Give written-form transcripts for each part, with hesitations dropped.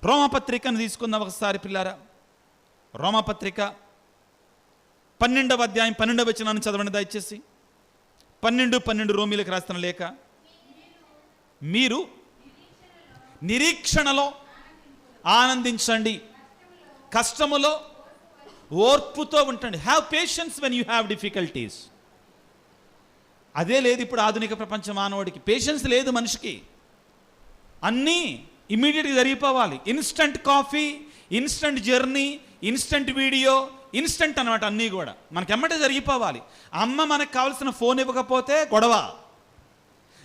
రోమపత్రికను తీసుకుందాం ఒకసారి పిల్లారా. రోమపత్రిక 12వ అధ్యాయం 12వ వచనాన్ని చదవండి దయచేసి. 12 రోమీలకు రాస్తున్న లేఖ. మీరు నిరీక్షణలో ఆనందించండి, కష్టములో ఓర్పుతో ఉండండి. Have patience when you have difficulties. అదే లేదు ఇప్పుడు ఆధునిక ప్రపంచ మానవుడికి. పేషెన్స్ లేదు మనిషికి. అన్నీ ఇమ్మీడియట్గా జరిగిపోవాలి. Instant coffee, instant journey, instant video, instant అనమాట. అన్నీ కూడా మనకెమ్మటే జరిగిపోవాలి. అమ్మ మనకు కావాల్సిన ఫోన్ ఇవ్వకపోతే గొడవ,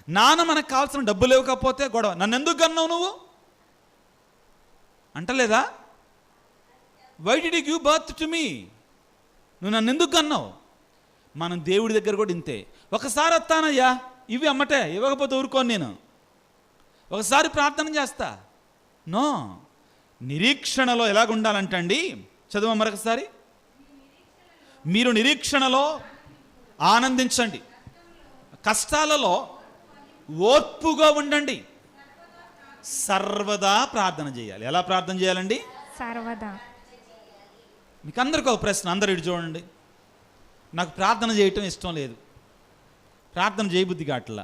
నాన్న మనకు కావాల్సిన డబ్బులు ఇవ్వకపోతే గొడవ. నన్ను ఎందుకు కన్నావు నువ్వు అంటలేదా? Why did you give birth to me? నువ్వు నన్ను ఎందుకు కన్నావు? మనం దేవుడి దగ్గర కూడా ఇంతే. ఒకసారి వస్తానయ్యా ఇవి అమ్మటే, ఇవ్వకపోతే ఊరుకోను నేను. ఒకసారి ప్రార్థన చేస్తా. నో, నిరీక్షణలో ఎలాగుండాలంటండి, చదువు మరొకసారి. మీరు నిరీక్షణలో ఆనందించండి, కష్టాలలో ఓర్పుగా ఉండండి, సర్వదా ప్రార్థన చేయాలి. ఎలా ప్రార్థన చేయాలండి? సర్వదా. మీకు అందరికీ ఒక ప్రశ్న, అందరు ఇటు చూడండి. నాకు ప్రార్థన చేయటం ఇష్టం లేదు, ప్రార్థన చేయబుద్ధి కావట్లా.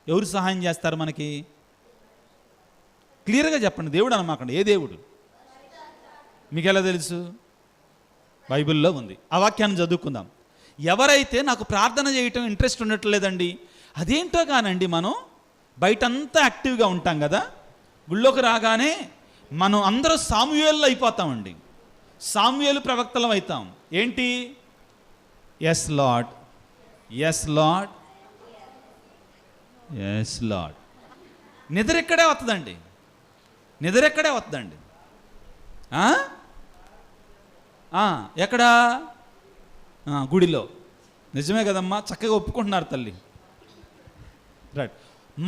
ఎవరు సహాయం చేస్తారు మనకి? క్లియర్గా చెప్పండి. దేవుడు అనమాకండి. ఏ దేవుడు? మీకు ఎలా తెలుసు? బైబిల్లో ఉంది. ఆ వాక్యాన్ని చదువుకుందాం. ఎవరైతే నాకు ప్రార్థన చేయటం ఇంట్రెస్ట్ ఉండట్లేదండి, అదేంటో కానండి, మనం బయటంతా యాక్టివ్గా ఉంటాం కదా, గుళ్ళోకి రాగానే మనం అందరూ సాముయేలు అయిపోతామండి. సాముయేలు ప్రవక్తలం అవుతాం. ఏంటి? Yes Lord, yes Lord, yes Lord. నిద్ర ఎక్కడే వస్తుందండి, నిద్ర ఎక్కడే వస్తుందండి. ఎక్కడా? గుడిలో. నిజమే కదమ్మా, చక్కగా ఒప్పుకుంటున్నారు తల్లి. రైట్.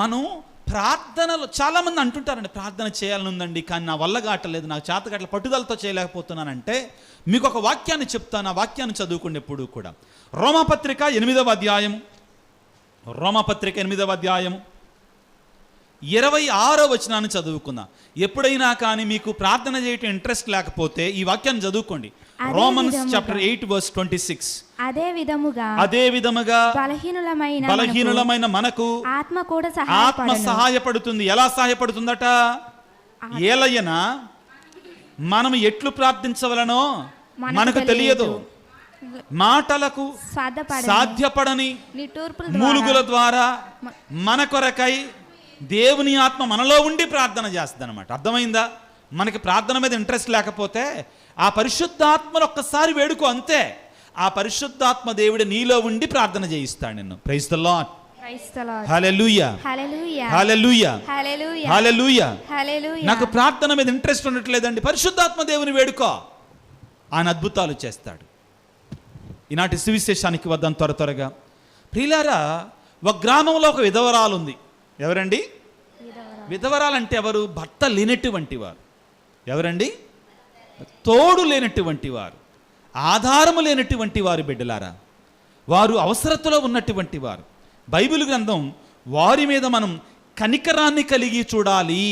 మనం ప్రార్థనలో చాలామంది అంటుంటారండి, ప్రార్థన చేయాలని ఉందండి కానీ నా వల్ల కావట్లేదు, నాకు చేతగట్ల పట్టుదలతో చేయలేకపోతున్నానంటే మీకు ఒక వాక్యాన్ని చెప్తాను. ఆ వాక్యాన్ని చదువుకోండి ఎప్పుడు కూడా. రోమపత్రిక 8వ అధ్యాయము, రోమపత్రిక 8వ అధ్యాయము 26వ వచనాన్ని చదువుకుందాం. ఎప్పుడైనా కానీ మీకు ప్రార్థన చేయటం ఇంట్రెస్ట్ లేకపోతే ఈ వాక్యాన్ని చదువుకోండి. Romans chapter 8 verse 26. అదే విధముగా బలహీనులమైన మనకు ఆత్మ సహాయపడుతుంది. ఎలా సహాయపడుతుందట? ఏలయన మనం ఎట్లు ప్రార్థించవలనో మనకు తెలియదు, మాటలకు సాధ్యపడని మూలుగుల ద్వారా మన కొరకై దేవుని ఆత్మ మనలో ఉండి ప్రార్థన చేస్తుంది అనమాట. అర్థమైందా? మనకి ప్రార్థన మీద ఇంట్రెస్ట్ లేకపోతే ఆ పరిశుద్ధాత్మను ఒక్కసారి వేడుకో, అంతే. ఆ పరిశుద్ధాత్మ దేవుడు నీలో ఉండి ప్రార్థన చేయిస్తాడు నిన్ను. ప్రైజ్ ది లార్డ్, హల్లెలూయా, హల్లెలూయా, హల్లెలూయా. నాకు ప్రార్థన మీద ఇంట్రెస్ట్ ఉండట్లేదండి, పరిశుద్ధాత్మ దేవుని వేడుకో, ఆయన అద్భుతాలు చేస్తాడు. ఈనాటి సువిశేషానికి వద్దాం త్వరగా. ప్రియులారా, ఒక గ్రామంలో ఒక విధవరాలు ఉంది. ఎవరండి? విధవరాలంటే ఎవరు? భర్త లేనటువంటి వారు. ఎవరండి? తోడు లేనటువంటి వారు, ఆధారము లేనటువంటి వారు. బిడ్డలారా, వారు అవసరతలో ఉన్నటువంటి వారు. బైబిల్ గ్రంథం వారి మీద మనం కనికరాన్ని కలిగి చూడాలి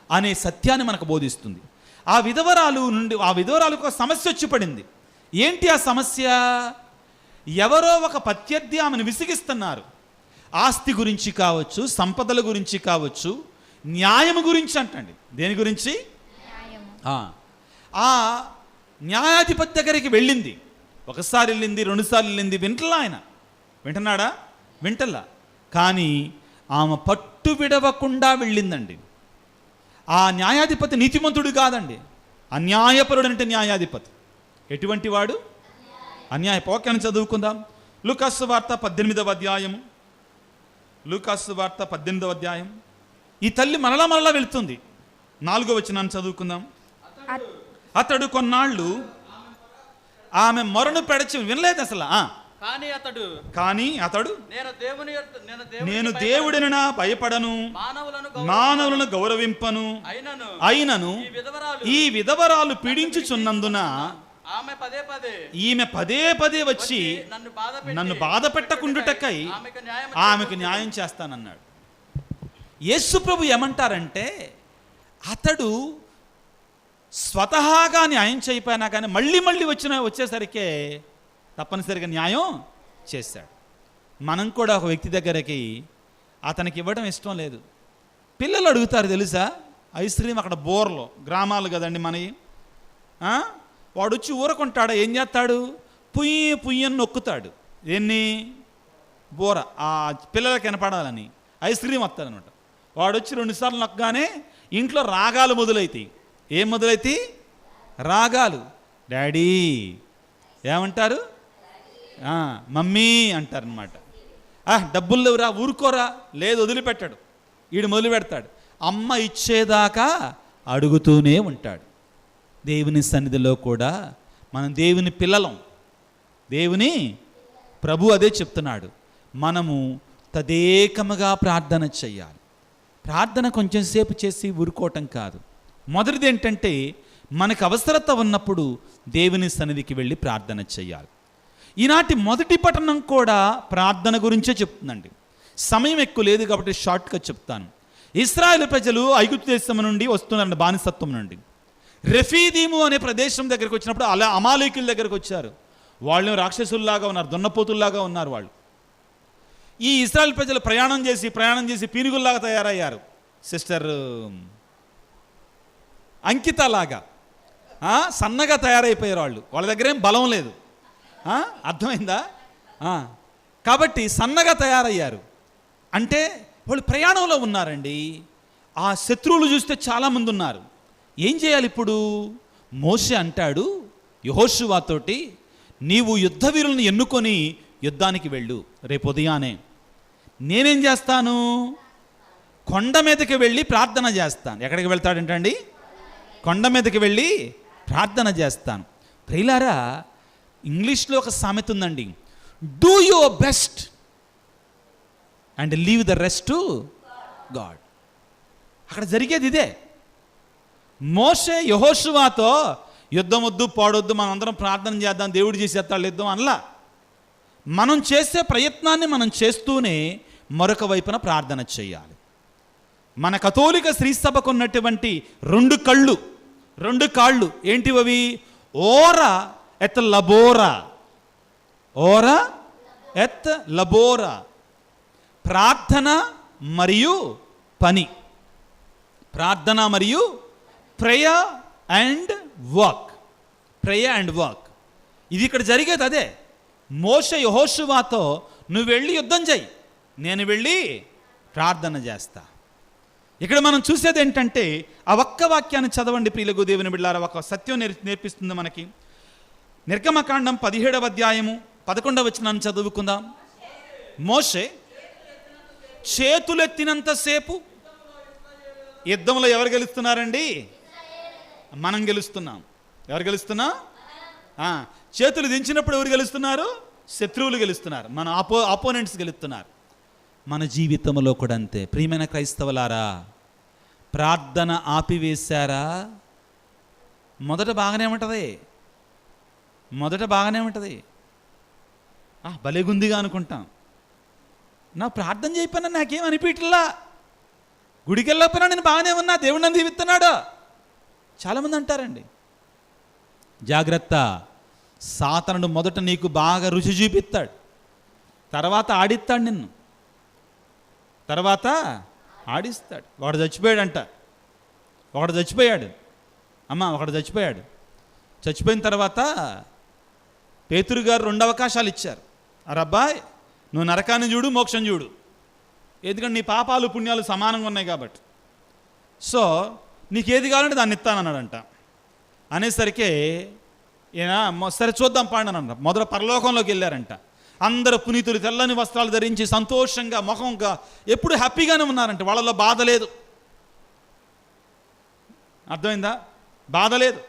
అనే సత్యాన్ని మనకు బోధిస్తుంది. ఆ విధవరాలకు ఒక సమస్య వచ్చి పడింది. ఏంటి ఆ సమస్య? ఎవరో ఒక ప్రత్యర్థి ఆమెను విసిగిస్తున్నారు. ఆస్తి గురించి కావచ్చు, సంపదల గురించి కావచ్చు, న్యాయం గురించి అంటండి. దేని గురించి? ఆ న్యాయాధిపతి దగ్గరికి వెళ్ళింది. ఒకసారి వెళ్ళింది, రెండుసార్లు వెళ్ళింది. వింటలా ఆయన? వింటున్నాడా? వింటలా. కానీ ఆమె పట్టు విడవకుండా వెళ్ళిందండి. ఆ న్యాయాధిపతి నీతిమంతుడు కాదండి, అన్యాయపరుడు. అంటే న్యాయాధిపతి ఎటువంటి వాడు? వాక్యాన్ని చదువుకుందాం. లూకాసు వార్త 18వ అధ్యాయము, లూకాసు వార్త 18వ అధ్యాయం. ఈ తల్లి మరలా వెళ్తుంది. 4వ వచనాన్ని చదువుకుందాం. అతడు కొన్నాళ్ళు ఆమె మొరను పెడచి వినలేదు అసలు. కానీ అతడు నేను దేవుడిని భయపడను, మానవులను గౌరవింపను, అయినను ఈ విధవరాలు పీడించుచున్నందున ఈమె పదే పదే వచ్చి నన్ను బాధ పెట్టకుండుటకై ఆమెకు న్యాయం చేస్తానన్నాడు. యేసు ప్రభు ఏమంటారంటే, అతడు స్వతహాగా న్యాయం చేయకపోయినా కానీ మళ్ళీ వచ్చేసరికి తప్పనిసరిగా న్యాయం చేశాడు. మనం కూడా ఒక వ్యక్తి దగ్గరికి అతనికి ఇవ్వడం ఇష్టం లేదు. పిల్లలు అడుగుతారు తెలుసా, ఐస్ క్రీమ్ అక్కడ బోర్లో, గ్రామాలు కదండి మనవి. వాడు వచ్చి ఊరకుంటాడు, ఏం చేస్తాడు, పుయ్యని నొక్కుతాడు. ఎన్ని బోర ఆ పిల్లలకి వినపడాలని ఐస్ క్రీమ్ వస్తాడనమాట. వాడు వచ్చి 2 సార్లు నొక్కగానే ఇంట్లో రాగాలు మొదలవుతాయి. ఏం మొదలవుతాయి? రాగాలు. డాడీ ఏమంటారు? మమ్మీ అంటారనమాట. డబ్బులు లేవురా, ఊరుకోరా, లేదు వదిలిపెట్టాడు. వీడు మొదలు పెడతాడు, అమ్మ ఇచ్చేదాకా అడుగుతూనే ఉంటాడు. దేవుని సన్నిధిలో కూడా మనం దేవుని పిల్లలం. దేవుని ప్రభు అదే చెప్తున్నాడు, మనము తదేకముగా ప్రార్థన చెయ్యాలి. ప్రార్థన కొంచెం సేపు చేసి ఊరుకోవటం కాదు. మొదటిది ఏంటంటే, మనకు అవసరత ఉన్నప్పుడు దేవుని సన్నిధికి వెళ్ళి ప్రార్థన చెయ్యాలి. ఈనాటి మొదటి పఠనం కూడా ప్రార్థన గురించే చెప్తుందండి. సమయం ఎక్కువ లేదు కాబట్టి షార్ట్గా చెప్తాను. ఇశ్రాయేలు ప్రజలు ఐగుప్తు దేశం నుండి వస్తున్నారండి, బానిసత్వం నుండి. రెఫీదీము అనే ప్రదేశం దగ్గరికి వచ్చినప్పుడు అమాలేకుల దగ్గరికి వచ్చారు. వాళ్ళు రాక్షసుల్లాగా ఉన్నారు, దున్నపోతుల్లాగా ఉన్నారు వాళ్ళు. ఈ ఇశ్రాయేలు ప్రజలు ప్రయాణం చేసి పీనుగుల్లాగా తయారయ్యారు. సిస్టర్ అంకిత లాగా సన్నగా తయారైపోయారు వాళ్ళు. వాళ్ళ దగ్గర ఏం బలం లేదు, అర్థమైందా? కాబట్టి సన్నగా తయారయ్యారు. అంటే వాళ్ళు ప్రయాణంలో ఉన్నారండి. ఆ శత్రువులు చూస్తే చాలామంది ఉన్నారు. ఏం చేయాలి ఇప్పుడు? మోషే అంటాడు యెహోషువతోటి, నీవు యుద్ధ వీరులను ఎన్నుకొని యుద్ధానికి వెళ్ళు. రేపు ఉదయానే నేనేం చేస్తాను? కొండ మీదకి వెళ్ళి ప్రార్థన చేస్తాను. ఎక్కడికి వెళ్తాడంటండి? కొండ మీదకి వెళ్ళి ప్రార్థన చేస్తాను. ప్రియులారా, ఇంగ్లీష్లో ఒక సామెత ఉందండి, do your best and leave the rest to God. అక్కడ జరిగేది ఇదే. మోషే యెహోషువతో యుద్ధం వద్దు, పాడొద్దు, మనం అందరం ప్రార్థన చేద్దాం, దేవుడు చేసేస్తాడు యుద్ధం అనలా. మనం చేసే ప్రయత్నాన్ని మనం చేస్తూనే మరొక వైపున ప్రార్థన చేయాలి. మన కథోలిక శ్రీ సభకు ఉన్నటువంటి 2 కాళ్ళు ఏంటివవి? ఓరా ఎత్ లబోరా, ఓరా ఎత్ లబోరా, ప్రార్థన మరియు పని. ప్రార్థన మరియు ప్రేయర్ అండ్ వర్క్. ఇది ఇక్కడ జరిగేది అదే. మోషే యెహోషువతో, నువ్వు వెళ్ళి యుద్ధం చెయ్యి, నేను వెళ్ళి ప్రార్థన చేస్తా. ఇక్కడ మనం చూసేది ఏంటంటే, ఆ ఒక్క వాక్యాన్ని చదవండి ప్రియులకు దేవుని బిడ్డలారా. ఒక సత్యం నేర్పిస్తుంది మనకి. నిర్గమకాండం 17వ అధ్యాయము 11వ వచనాన్ని చదువుకుందాం. మోషే చేతులెత్తినంతసేపు యుద్ధంలో ఎవరు గెలుస్తున్నారండి? మనం గెలుస్తున్నాం. ఎవరు గెలుస్తున్నాం? చేతులు దించినప్పుడు ఎవరు గెలుస్తున్నారు? శత్రువులు గెలుస్తున్నారు, మన ఆపోనెంట్స్ గెలుస్తున్నారు. మన జీవితంలో కూడా అంతే. ప్రియమైన క్రైస్తవులారా, ప్రార్థన ఆపివేశారా? మొదట బాగానే ఉంటుంది, భలేగుందిగా అనుకుంటాం. నా ప్రార్థన చేయకపోయినా నాకేం అనిపించట్లా, గుడికి వెళ్ళకపోయినా నేను బాగానే ఉన్నా, దేవుడు నన్ను దీవిస్తున్నాడు చాలామంది అంటారండి. జాగ్రత్త, సాతానుడు మొదట నీకు బాగా రుచి చూపిస్తాడు, తర్వాత ఆడిస్తాడు నిన్ను, తర్వాత ఆడిస్తాడు. ఒకడు చచ్చిపోయాడు అమ్మ, ఒకడు చచ్చిపోయాడు. చచ్చిపోయిన తర్వాత పేతురు గారు 2 అవకాశాలు ఇచ్చారు. అరబ్బాయ్, నువ్వు నరకాన్ని చూడు, మోక్షం చూడు, ఎందుకంటే నీ పాపాలు పుణ్యాలు సమానంగా ఉన్నాయి కాబట్టి. సో నీకేది కావాలంటే దాన్ని ఇస్తానన్నాడంట. అనేసరికి ఈయన సరే చూద్దాం పాండి అన్న. మొదట పరలోకంలోకి వెళ్ళారంట. అందరు పునీతులు తెల్లని వస్త్రాలు ధరించి సంతోషంగా ముఖంగా ఎప్పుడు హ్యాపీగానే ఉన్నారంట. వాళ్ళలో బాధ లేదు. అర్థమైందా? బాధ లేదు.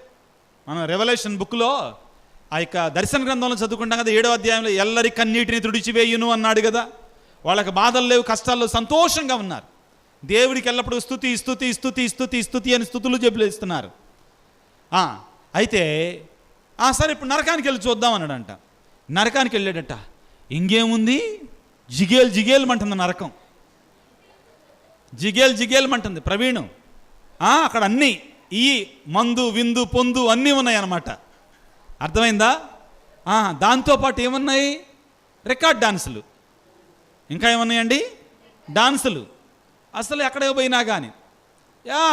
మనం రెవల్యూషన్ బుక్లో ఆ యొక్క దర్శన గ్రంథంలో చదువుకుంటాం కదా, 7వ అధ్యాయంలో ఎల్లరి కన్నీటిని తుడిచివేయును అన్నాడు కదా. వాళ్ళకి బాధలు లేవు, కష్టాల్లో సంతోషంగా ఉన్నారు. దేవుడికి ఎల్లప్పుడు స్తుతి స్తుతి స్తుతి స్తుతి స్తుతి అని స్తుతులు చెప్పులేస్తున్నారు. అయితే సరే ఇప్పుడు నరకానికి వెళ్ళి చూద్దాం అన్నాడంట. నరకానికి వెళ్ళాడట. ఇంకేముంది, జిగేల్మంటుంది నరకం, జిగేల్మంటుంది. ప్రవీణు అక్కడ అన్నీ ఈ మందు విందు పొందు అన్నీ ఉన్నాయి అన్నమాట. అర్థమైందా? దాంతోపాటు ఏమున్నాయి? రికార్డ్ డాన్సులు, ఇంకా ఏమున్నాయండి? డాన్సులు. అసలు ఎక్కడికి పోయినా కానీ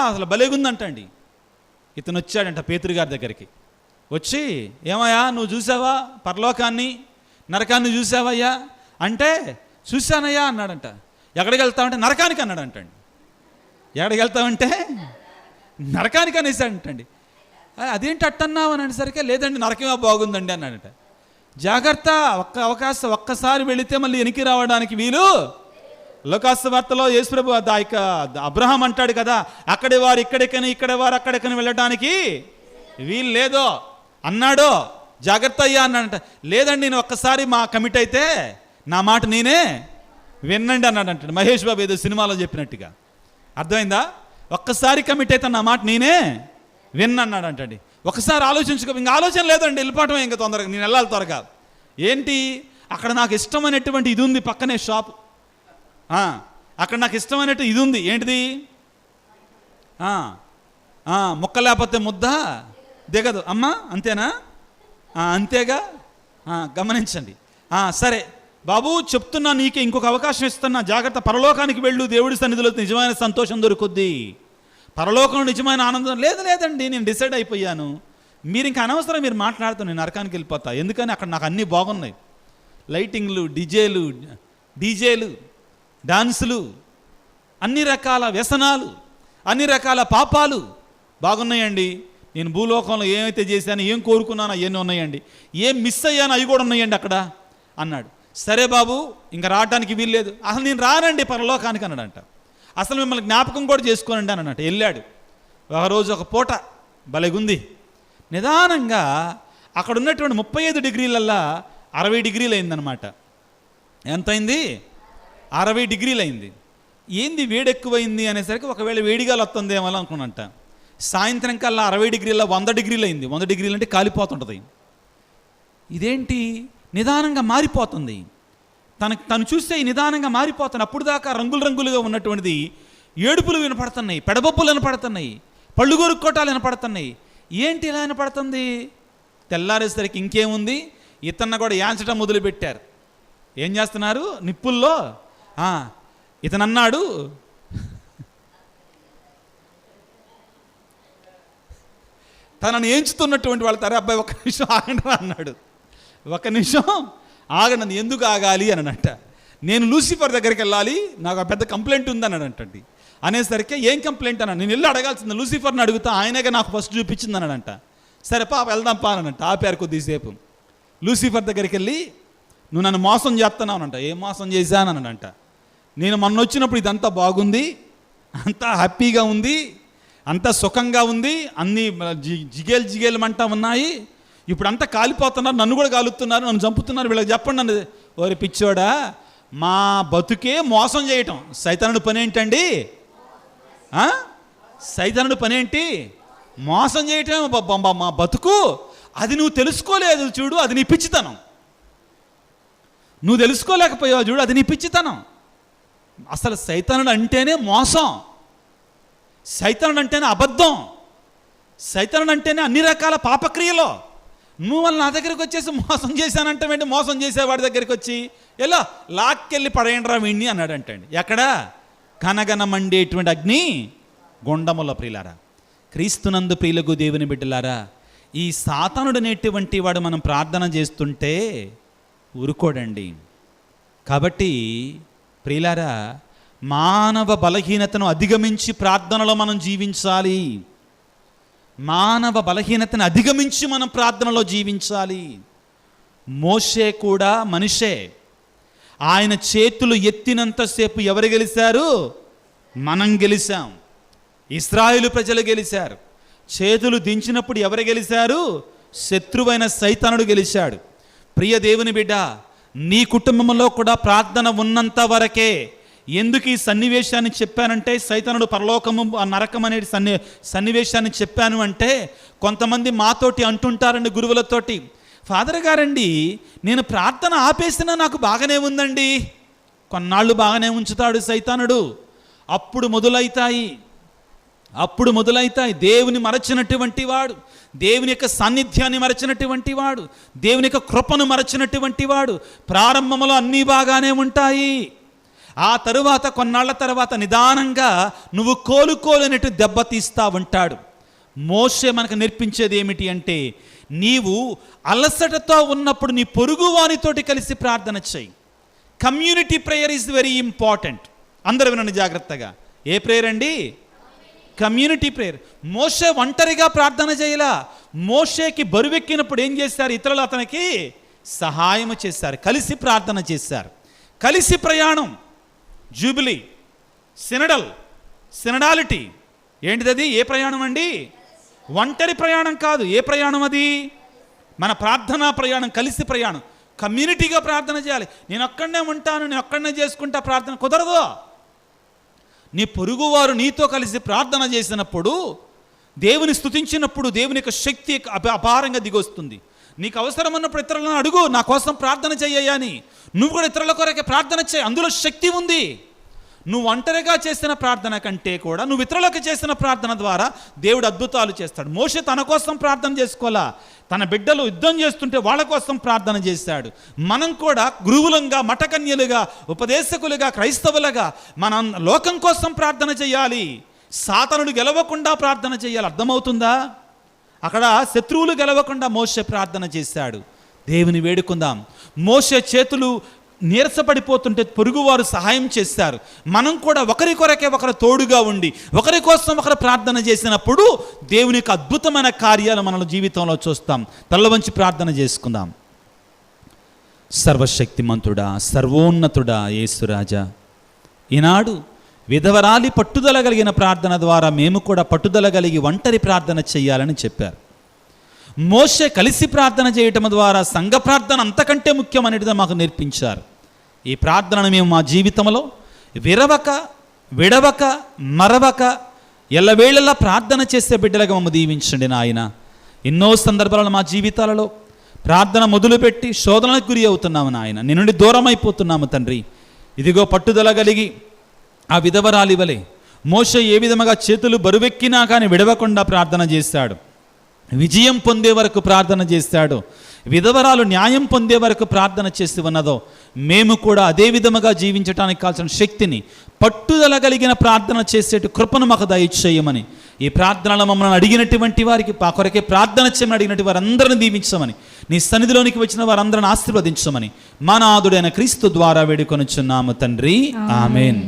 అసలు భలేగుందంటండి. ఇతను వచ్చాడంట పేతురు గారి దగ్గరికి. వచ్చి, ఏమయ్యా నువ్వు చూసావా పరలోకాన్ని నరకాన్ని చూసావయ్యా అంటే, చూశానయ్యా అన్నాడంట. ఎక్కడికి వెళ్తావంటే నరకానికి అన్నాడంటండి. ఎక్కడికి వెళ్తావంటే నరకానికి అనేసాడంటండి. అదేంటి అట్టన్నావు అని అనేసరికి, లేదండి నరకమే బాగుందండి అన్నాడట. జాగ్రత్త, ఒక్కసారి వెళితే మళ్ళీ వెనక్కి రావడానికి వీలు. లోకాసు వార్తలో యేసుప్రభు అబ్రహాం అంటాడు కదా, అక్కడి వారు ఇక్కడికని ఇక్కడ వారు అక్కడికని వెళ్ళడానికి వీలు లేదో అన్నాడో. జాగ్రత్త అయ్యా అన్నాడంట. లేదండి నేను ఒక్కసారి మా కమిట్ అయితే నా మాట నేనే వినండి అన్నాడంట. మహేష్ బాబు ఏదో సినిమాలో చెప్పినట్టుగా. అర్థమైందా? ఒక్కసారి కమిట్ అయితే నా మాట నేనే విన్నాడంటండి. ఒకసారి ఆలోచించుకో. ఇంకా ఆలోచన లేదండి, వెళ్ళిపోవటమే ఇంకా తొందరగా. నేను వెళ్ళాలి త్వరగా. ఏంటి అక్కడ నాకు ఇష్టమైనటువంటి ఇది ఉంది, పక్కనే షాప్. అక్కడ నాకు ఇష్టమైనట్టు ఇది ఉంది. ఏంటిది? ముక్క లేకపోతే ముద్ద దిగదు అమ్మా, అంతేనా? అంతేగా, గమనించండి. సరే బాబు చెప్తున్నా, నీకే ఇంకొక అవకాశం ఇస్తున్నా, జాగ్రత్త. పరలోకానికి వెళ్ళు, దేవుడి సన్నిధిలో నిజమైన సంతోషం దొరుకుద్ది. పరలోకంలో నిజమైన ఆనందం లేదండి నేను డిసైడ్ అయిపోయాను, మీరు ఇంకా అనవసరం మీరు మాట్లాడుతూ నేను నరకానికి వెళ్ళిపోతా. ఎందుకని అక్కడ నాకు అన్నీ బాగున్నాయి. లైటింగ్లు, డీజేలు, డాన్సులు, అన్ని రకాల వ్యసనాలు, అన్ని రకాల పాపాలు బాగున్నాయండి. నేను భూలోకంలో ఏమైతే చేశాను, ఏం కోరుకున్నానో అవన్నీ ఉన్నాయండి. ఏం మిస్ అయ్యానో అవి కూడా ఉన్నాయండి అక్కడ అన్నాడు. సరే బాబు ఇంకా రావడానికి వీల్లేదు. అసలు నేను రానండి పరలోకానికి అన్నాడంట. అసలు మిమ్మల్ని జ్ఞాపకం కూడా చేసుకోనండి అని అన్నట్టు. వెళ్ళాడు. ఒకరోజు ఒక పూట భలేగుంది. నిదానంగా అక్కడ ఉన్నటువంటి 35 డిగ్రీలల్లా 60 డిగ్రీలు అయిందనమాట. ఎంతైంది? 60 డిగ్రీలు అయింది. ఏంది వేడెక్కువైంది అనేసరికి ఒకవేళ వేడిగాలు వస్తుందేమో అనుకున్నంట. సాయంత్రం కల్లా 60 డిగ్రీల 100 డిగ్రీలు అయింది. 100 డిగ్రీలు అంటే కాలిపోతుంటుంది. ఇదేంటి నిదానంగా మారిపోతుంది. తను చూస్తే నిదానంగా మారిపోతుంది. అప్పుడు దాకా రంగులుగా ఉన్నటువంటిది ఏడుపులు వినపడుతున్నాయి, పెడబొప్పులు వినపడుతున్నాయి, పళ్ళు కొరుక్కోటాలు వినపడుతున్నాయి. ఏంటి ఇలా వినపడుతుంది? తెల్లారేసరికి ఇంకేముంది, ఇతన్ని కూడా యాంచటం మొదలుపెట్టారు. ఏం చేస్తున్నారు? నిప్పుల్లో. ఇతను అన్నాడు, తనను ఏంచుతున్నటువంటి వాళ్ళు తరే అబ్బాయి ఒక్క నిమిషం ఆగండి అన్నాడు. ఒక్క నిమిషం ఆగండి. ఎందుకు ఆగాలి అని అన్నట్ట. నేను లూసిఫర్ దగ్గరికి వెళ్ళాలి, నాకు పెద్ద కంప్లైంట్ ఉందని అనంటండి. అనేసరికి ఏం కంప్లైంట్ అన్నాడు. నేను వెళ్ళి అడగాల్సింది, లూసిఫర్ని అడుగుతా, ఆయనగా నాకు ఫస్ట్ చూపించింది అన్నాడంట. సరే పాప వెళ్దాం పా అనంట. ఆపారు కొద్దిసేపు. లూసిఫర్ దగ్గరికి వెళ్ళి, నువ్వు నన్ను మోసం చేస్తున్నావు అనంట. ఏం మోసం చేశాననంట. నేను మొన్న వచ్చినప్పుడు ఇదంతా బాగుంది, అంతా హ్యాపీగా ఉంది, అంతా సుఖంగా ఉంది, అన్నీ జిగేలు మంట ఉన్నాయి, ఇప్పుడు అంతా కాలిపోతున్నారు, నన్ను కూడా కాలుతున్నారు, నన్ను చంపుతున్నారు, వీళ్ళకి చెప్పండి అన్నది. ఓరి పిచ్చోడా, మా బతుకే మోసం చేయటం. సైతానుడి పని ఏంటండి? సైతానుడి పని ఏంటి? మోసం చేయటం మా బతుకు. అది నువ్వు తెలుసుకోలేదు చూడు, అది నీ పిచ్చితనం. నువ్వు తెలుసుకోలేకపోయావు చూడు, అది నీ పిచ్చితనం. అసలు సైతానుడు అంటేనే మోసం, సైతానుడు అంటేనే అబద్ధం, సైతానుడు అంటేనే అన్ని రకాల పాపక్రియలు. నువ్వు వాళ్ళు నా దగ్గరికి వచ్చేసి మోసం చేశానంటే, మోసం చేసేవాడి దగ్గరికి వచ్చి ఎలా లాక్కెళ్ళి పడేయండిరా వీడిని అన్నాడంటండి. ఎక్కడ? కనగన మండేటువంటి అగ్ని గుండముల. ప్రియులారా, క్రీస్తునందు ప్రియులకు దేవుని బిడ్డలారా, ఈ సాతానుడు అనేటువంటి వాడు మనం ప్రార్థన చేస్తుంటే ఊరుకోడండి. కాబట్టి ప్రియులారా, మానవ బలహీనతను అధిగమించి ప్రార్థనలో మనం జీవించాలి. మానవ బలహీనతను అధిగమించి మనం ప్రార్థనలో జీవించాలి. మోషే కూడా మనిషే. ఆయన చేతులు ఎత్తినంతసేపు ఎవరు గెలిచారు? మనం గెలిచాం. ఇశ్రాయేలు ప్రజలు గెలిచారు. చేతులు దించినప్పుడు ఎవరు గెలిచారు? శత్రువైన సైతానుడు గెలిచాడు. ప్రియ దేవుని బిడ్డ, నీ కుటుంబంలో కూడా ప్రార్థన ఉన్నంత వరకే. ఎందుకు ఈ సన్నివేశాన్ని చెప్పానంటే, సైతానుడు పరలోకము నరకం అనే సన్నివేశాన్ని చెప్పాను అంటే, కొంతమంది మాతోటి అంటుంటారండి, గురువులతోటి, ఫాదర్ గారండి నేను ప్రార్థన ఆపేసినా నాకు బాగానే ఉందండి. కొన్నాళ్ళు బాగానే ఉంచుతాడు సైతానుడు, అప్పుడు మొదలవుతాయి అప్పుడు మొదలైతాయి. దేవుని మరచినటువంటి వాడు, దేవుని యొక్క సాన్నిధ్యాన్ని మరచినటువంటి వాడు, దేవుని యొక్క కృపను మరచినటువంటి వాడు, ప్రారంభంలో అన్నీ బాగానే ఉంటాయి. ఆ తరువాత కొన్నాళ్ల తర్వాత నిదానంగా నువ్వు కోలుకోలేనట్టు దెబ్బతీస్తా ఉంటాడు. మోషే మనకు నేర్పించేది ఏమిటి అంటే, నీవు అలసటతో ఉన్నప్పుడు నీ పొరుగు వానితోటి కలిసి ప్రార్థన చేయి. Community prayer is very important. అందరూ వినండి జాగ్రత్తగా. ఏ ప్రేయర్ అండి? Community prayer. మోషే ఒంటరిగా ప్రార్థన చేయలా. మోషేకి బరువెక్కినప్పుడు ఏం చేశారు? ఇతరులు అతనికి సహాయం చేశారు, కలిసి ప్రార్థన చేశారు. కలిసి ప్రయాణం, జూబిలీ, సినడాలిటీ ఏంటిది? ఏ ప్రయాణం అండి? ఒంటరి ప్రయాణం కాదు. ఏ ప్రయాణం అది? మన ప్రార్థనా ప్రయాణం, కలిసి ప్రయాణం. కమ్యూనిటీగా ప్రార్థన చేయాలి. నేను ఒక్కడనే ఉంటాను, నేను ఒక్కడనే చేసుకుంటా ప్రార్థన కుదరదు. నీ పొరుగువారు నీతో కలిసి ప్రార్థన చేసినప్పుడు, దేవుని స్తుతించినప్పుడు దేవుని యొక్క శక్తి అపారంగా దిగొస్తుంది. నీకు అవసరం ఉన్నప్పుడు ఇతరులను అడుగు, నా కోసం ప్రార్థన చెయ్యా అని. నువ్వు కూడా ఇతరుల కొరకే ప్రార్థన చేయి, అందులో శక్తి ఉంది. నువ్వు ఒంటరిగా చేసిన ప్రార్థన కంటే కూడా నువ్వు ఇతరులకు చేసిన ప్రార్థన ద్వారా దేవుడు అద్భుతాలు చేస్తాడు. మోషే తన కోసం ప్రార్థన చేసుకోవాలా, తన బిడ్డలు యుద్ధం చేస్తుంటే వాళ్ళ కోసం ప్రార్థన చేశాడు. మనం కూడా గురువులంగా, మఠకన్యలుగా, ఉపదేశకులుగా, క్రైస్తవులుగా మనం లోకం కోసం ప్రార్థన చేయాలి. సాతానుడు గెలవకుండా ప్రార్థన చేయాలి. అర్థమవుతుందా? అక్కడ శత్రువులు గెలవకుండా మోషే ప్రార్థన చేశాడు. దేవుని వేడుకుందాం. మోషే చేతులు నీరసపడిపోతుంటే పొరుగువారు సహాయం చేశారు. మనం కూడా ఒకరి కొరకే ఒకరు తోడుగా ఉండి ఒకరి కోసం ఒకరు ప్రార్థన చేసినప్పుడు దేవుని యొక్క అద్భుతమైన కార్యాలు మన జీవితంలో చూస్తాం. తల వంచి ప్రార్థన చేసుకుందాం. సర్వశక్తిమంతుడా, సర్వోన్నతుడా యేసురాజా, ఈనాడు విధవరాలి పట్టుదల కలిగిన ప్రార్థన ద్వారా మేము కూడా పట్టుదల కలిగి ఒంటరి ప్రార్థన చేయాలని చెప్పారు. మోషే కలిసి ప్రార్థన చేయటం ద్వారా సంఘ ప్రార్థన అంతకంటే ముఖ్యమనేది మాకు నేర్పించారు. ఈ ప్రార్థనను మేము మా జీవితంలో విడవక మరవక ఎల్లవేళలా ప్రార్థన చేసే బిడ్డలుగా మమ్మల్ని దీవించండి నాయన. ఎన్నో సందర్భాలలో మా జీవితాలలో ప్రార్థన మొదలుపెట్టి శోధనలకు గురి అవుతున్నాము నాయన, నీ నుండి దూరం అయిపోతున్నాము తండ్రి. ఇదిగో పట్టుదల కలిగి ఆ విధవరాలి వలె మోషే ఏ విధముగా చేతులు బరువెక్కినా కానీ విడవకుండా ప్రార్థన చేశాడు, విజయం పొందే వరకు ప్రార్థన చేశాడు, విధవరాలు న్యాయం పొందే వరకు ప్రార్థన చేసి ఉన్నదో మేము కూడా అదే విధముగా జీవించడానికి కావాల్సిన శక్తిని, పట్టుదల కలిగిన ప్రార్థన చేసేటు కృపను మాకు దయచేయమని, ఈ ప్రార్థనలో మమ్మల్ని అడిగినటువంటి వారికి మా కొరకే ప్రార్థన చేయమని అడిగినటువంటి వారందరిని దీవించమని, నీ సన్నిధిలోనికి వచ్చిన వారందరిని ఆశీర్వదించమని మా నాథుడైన క్రీస్తు ద్వారా వేడుకొనుచున్నాము తండ్రి. ఆమేన్.